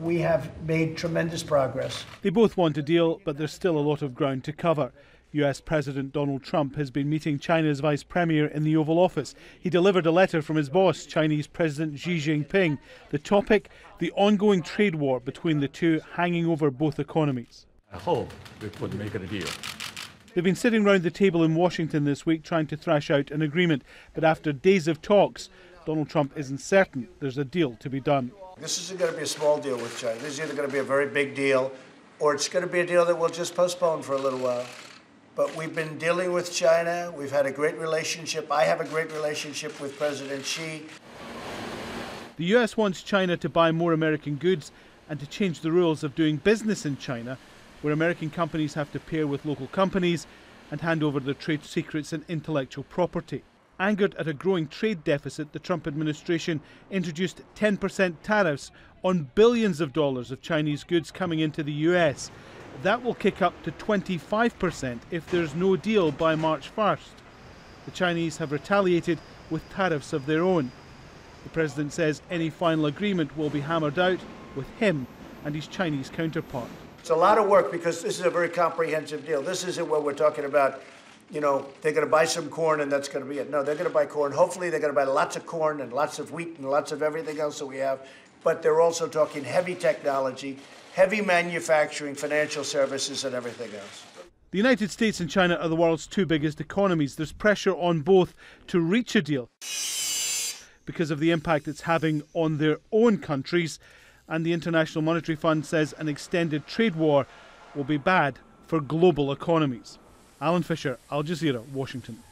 we have made tremendous progress. They both want a deal, but there's still a lot of ground to cover. US President Donald Trump has been meeting China's Vice Premier in the Oval Office. He delivered a letter from his boss, Chinese President Xi Jinping. The topic, the ongoing trade war between the two hanging over both economies. I hope we could make a deal. They've been sitting round the table in Washington this week trying to thrash out an agreement. But after days of talks, Donald Trump isn't certain there's a deal to be done. This isn't going to be a small deal with China. This is either going to be a very big deal or it's going to be a deal that we'll just postpone for a little while. But we've been dealing with China. We've had a great relationship. I have a great relationship with President Xi. The US wants China to buy more American goods and to change the rules of doing business in China, where American companies have to pair with local companies and hand over their trade secrets and intellectual property. Angered at a growing trade deficit, the Trump administration introduced 10% tariffs on billions of dollars of Chinese goods coming into the US. That will kick up to 25% if there's no deal by March 1st. The Chinese have retaliated with tariffs of their own. The president says any final agreement will be hammered out with him and his Chinese counterpart. It's a lot of work because this is a very comprehensive deal. This isn't what we're talking about, you know, they're going to buy some corn and that's going to be it. No, they're going to buy corn. Hopefully they're going to buy lots of corn and lots of wheat and lots of everything else that we have. But they're also talking heavy technology, heavy manufacturing, financial services and everything else. The United States and China are the world's two biggest economies. There's pressure on both to reach a deal because of the impact it's having on their own countries. And the International Monetary Fund says an extended trade war will be bad for global economies. Alan Fisher, Al Jazeera, Washington.